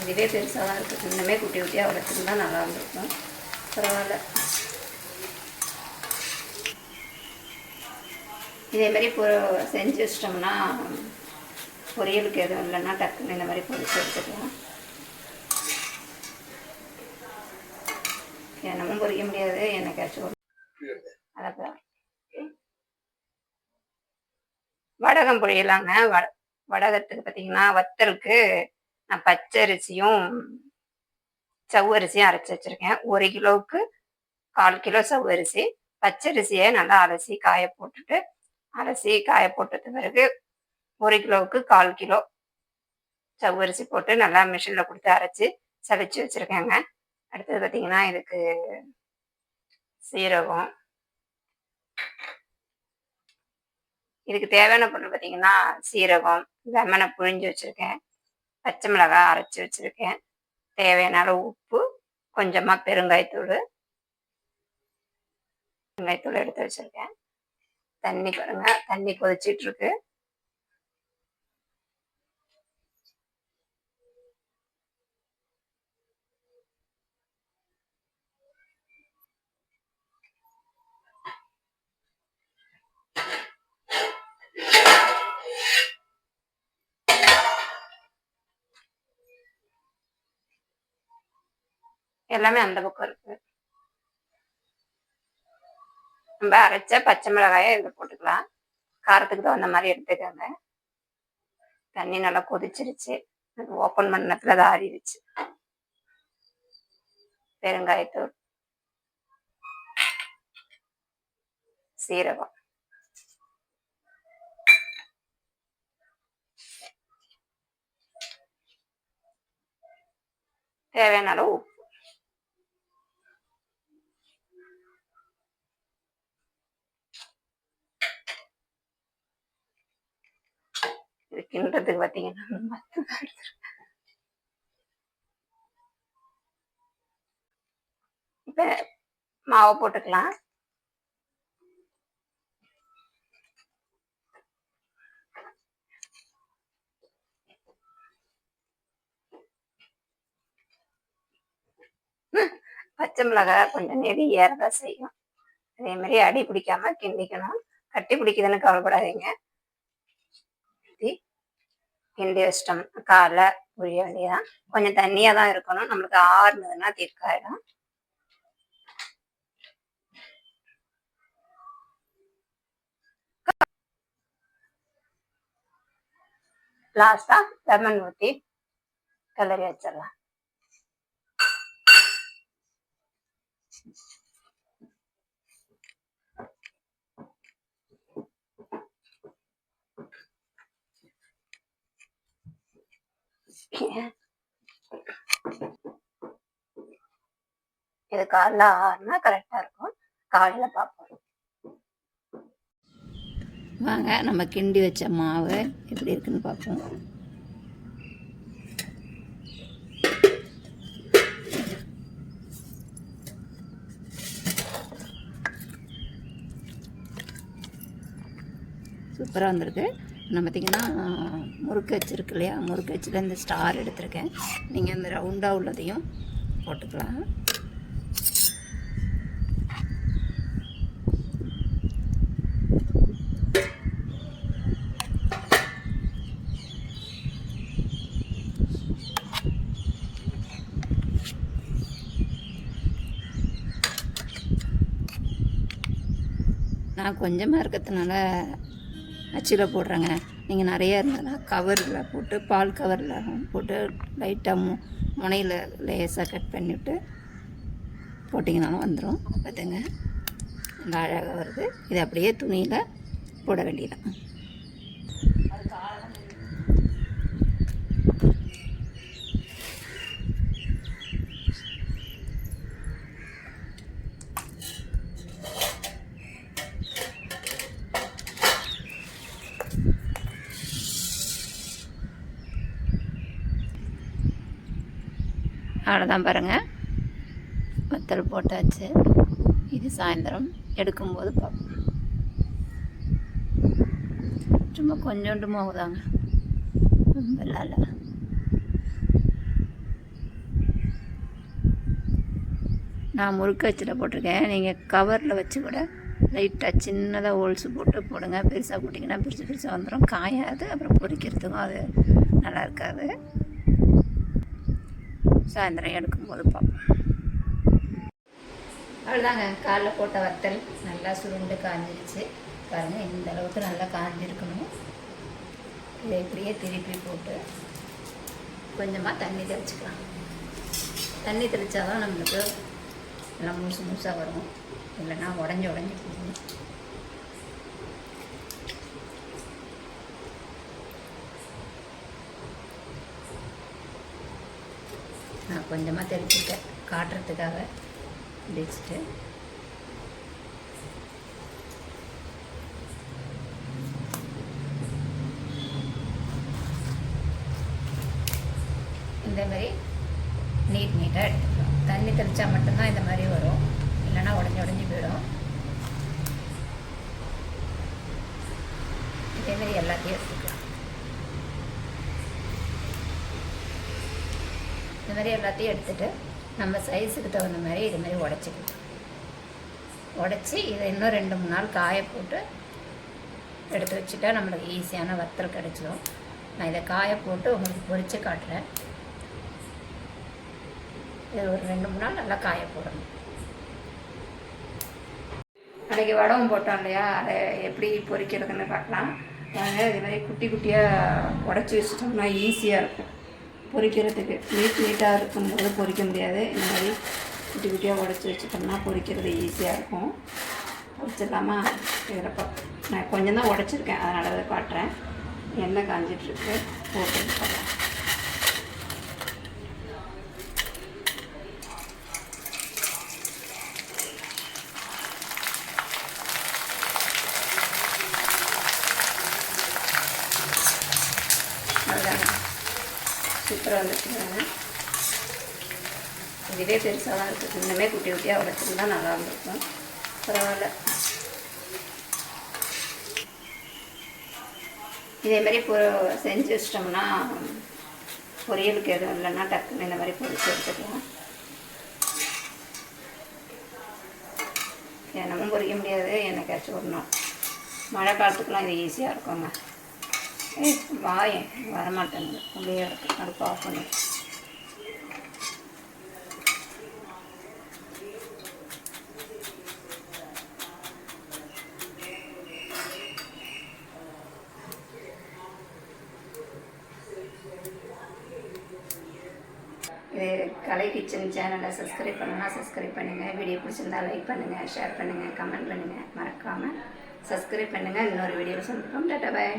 இதுவே பெருசாக தான் இருக்குது. இன்னுமே குட்டி குட்டியாக வளர்த்துருந்தா நல்லா இருந்திருக்கும். பரவாயில்ல. இதேமாதிரி செஞ்சு வச்சிட்டோம்னா பொரியலுக்கு எதுவும் இல்லைன்னா டக்குன்னு இந்த மாதிரி பொரிச்சு எடுத்துக்கலாம். என்னமும் பொரிக்க முடியாது, என்னைக்காச்சும் அதான் வடகம் பொரியலாங்க. வடகத்துக்கு பார்த்தீங்கன்னா வத்தலுக்கு நான் பச்சரிசியும் சவ்வரிசியும் அரைச்சி வச்சுருக்கேன். 1 கிலோவுக்கு 1/4 கிலோ சவ்வரிசி. பச்சரிசியை நல்லா அலசி காய போட்டுட்டு போட்டது பிறகு 1 கிலோவுக்கு 1/4 கிலோ சவ்வரிசி போட்டு நல்லா மிஷினில் கொடுத்து அரைச்சி சளிச்சு வச்சுருக்கேங்க. அடுத்தது பார்த்தீங்கன்னா இதுக்கு சீரகம், இதுக்கு தேவையான பொருள் பார்த்தீங்கன்னா சீரகம், லெமனை புழிஞ்சு வச்சுருக்கேன், பச்சை மிளகாய் அரைச்சி வச்சுருக்கேன், தேவையான அளவு உப்பு, கொஞ்சமாக பெருங்காயத்தூள் எடுத்து வச்சுருக்கேன். தண்ணி பாருங்க, தண்ணி கொதிச்சிட்ருக்கு. எல்லாமே அந்த பக்கம் இருக்கு. நம்ம அரைச்ச பச்சை மிளகாயை இதில் போட்டுக்கலாம். காரத்துக்கு தகுந்த மாதிரி எடுத்துக்கோங்க. தண்ணி நல்லா கொதிச்சிருச்சு. ஓப்பன் பண்ணத்துல அது ஆறிடுச்சு. பெருங்காயத்தூள், சீரகம், தேவையான அளவு உப்பு. இது கிண்டுறதுக்கு பார்த்தீங்கன்னா இப்போ மாவை போட்டுக்கலாம். பச்சை மிளகாய் கொஞ்சம் நெடி ஏறதான் செய்யும். அதே மாதிரி அடி பிடிக்காம கிண்டிக்கணும். கட்டி பிடிக்குதுன்னு கவலைப்படாதீங்க. கிண்டி வச்சிட்டோம், காலை புரிய வேண்டியதான். கொஞ்சம் தண்ணியாக தான் இருக்கணும், நம்மளுக்கு ஆறுனதுன்னா திக்காயிடும். லாஸ்டா லெமன் ஊற்றி கிளறி வச்சிடலாம். இது காலைல ஆறுனா கரெக்டா இருக்கும். காலையில பார்ப்போம் வாங்க. நம்ம கிண்டி வச்ச மாவு எப்படி இருக்குன்னு பார்ப்போம். சூப்பராக வந்திருக்கு. நான் பார்த்திங்கன்னா முறுக்கு வச்சுருக்கு இல்லையா, முறுக்கு வச்சுல இந்த ஸ்டார் எடுத்திருக்கேன். நீங்கள் இந்த ரவுண்டாக உள்ளதையும் போட்டுக்கலாம். நான் கொஞ்சமாக இருக்கிறதுனால அச்சில் போடுறேங்க. நீங்கள் நிறையா இருந்ததுன்னா கவரில் போட்டு, பால் கவரில் போட்டு லைட்டாக முனையில் லேசாக கட் பண்ணிவிட்டு போட்டிங்கனாலும் வந்துடும். பார்த்துங்க, நல்லா அழகாக வருது. இது அப்படியே துணியில் போட வேண்டியதான். அவ்வளோதான் பாருங்கள், வத்தல் போட்டாச்சு. இது சாயந்தரம் எடுக்கும்போது பார்ப்போம். சும்மா கொஞ்சோண்டு மாவுதாங்க, ரொம்ப இல்லை. நான் முறுக்கு அச்சில் போட்டிருக்கேன். நீங்கள் கவரில் வச்சு கூட லைட்டாக சின்னதாக ஹோல்ஸு போட்டு போடுங்க. பெருசாக போட்டிங்கன்னா பெருசு பெருசாக வந்துடும், காயாது. அப்புறம் பொரிக்கிறதுக்கும் அது நல்லா இருக்காது. சாயந்தரம் எடுக்கும்போது பார்ப்போம். அவ்வளோதாங்க, காலைல போட்ட வத்தல் நல்லா சுருண்டு காஞ்சிருச்சு பாருங்கள். இந்த அளவுக்கு நல்லா காஞ்சிருக்கணும். இதை இப்படியே திருப்பி போட்டு கொஞ்சமாக தண்ணி தெளிச்சிக்கலாம். தண்ணி தெளித்தா தான் நம்மளுக்கு நல்லா முழுசு முழுசாக வரும், இல்லைன்னா உடஞ்சி போகும். நான் கொஞ்சமாக தெளிச்சிருக்கேன் காட்டுறதுக்காக வச்சுட்டு. இந்தமாரி நீட்டாக எடுத்துக்கலாம். தண்ணி தெளித்தா மட்டும்தான் இந்த மாதிரி வரும், இல்லைன்னா உடஞ்சி போயிடும். இதேமாரி எல்லாத்தையும் எடுத்துக்கலாம். இந்த மாதிரி எல்லாத்தையும் எடுத்துகிட்டு நம்ம சைஸுக்கு தகுந்த மாதிரி இது மாதிரி உடச்சி இதை இன்னும் 2-3 நாள் காய போட்டு எடுத்து வச்சுட்டா நம்மளுக்கு ஈஸியான வத்தல் கிடச்சிடும். நான் இதை காய போட்டு உங்களுக்கு பொரித்து காட்டுறேன். இது ஒரு 2-3 நாள் நல்லா காய போடணும். அன்றைக்கி வடகம் போட்டோம் இல்லையா, அதை எப்படி பொரிக்கிறதுன்னு பார்க்கலாம். இது மாதிரி குட்டி குட்டியாக உடச்சி வச்சிட்டோம்னா ஈஸியாக இருக்கும் பொரிக்கிறதுக்கு. நீட்டாக இருக்கும்போது பொரிக்க முடியாது. இந்த மாதிரி குட்டி குட்டியாக உடச்சி வச்சுட்டோம்னா பொரிக்கிறது ஈஸியாக இருக்கும். பொரிச்சிடலாமா? இதில் நான் கொஞ்சம் தான் உடச்சிருக்கேன், அதனால் அதை காட்டுறேன். எண்ணெய் காஞ்சிட்ருக்கு, போட்டு போடலாம். அதுதாங்க சூப்பராக வந்துச்சுங்க. இதுவே பெருசாக தான் இருக்குது, இன்னுமே குட்டி குட்டியாக உடச்சிருந்தா நல்லா இருந்திருக்கும். பரவாயில்ல. இதேமாரி செஞ்சு வச்சிட்டோம்னா பொரியலுக்கு எதுவும் இல்லைன்னா டக்குன்னு இந்த மாதிரி பொரிச்சு எடுத்துக்கலாம். தினமும் பொரிக்க முடியாது, என்னைக்காச்சும் விடணும். மழை காலத்துக்குலாம் இது ஈஸியாக இருக்குங்க. வாயேன் வரமாட்டேங்குது, அப்படியே இருக்கு. அடுப்பு ஆஃப் பண்ணி இது கலை கிச்சன் சேனலை சப்ஸ்கிரைப் பண்ணுன்னா சப்ஸ்கிரைப் பண்ணுங்கள். வீடியோ பிடிச்சிருந்தா லைக் பண்ணுங்கள், ஷேர் பண்ணுங்கள், கமெண்ட் பண்ணுங்கள். மறக்காமல் சப்ஸ்கிரைப் பண்ணுங்கள். இன்னொரு வீடியோவில் சந்திப்போம். டாடா பாய்.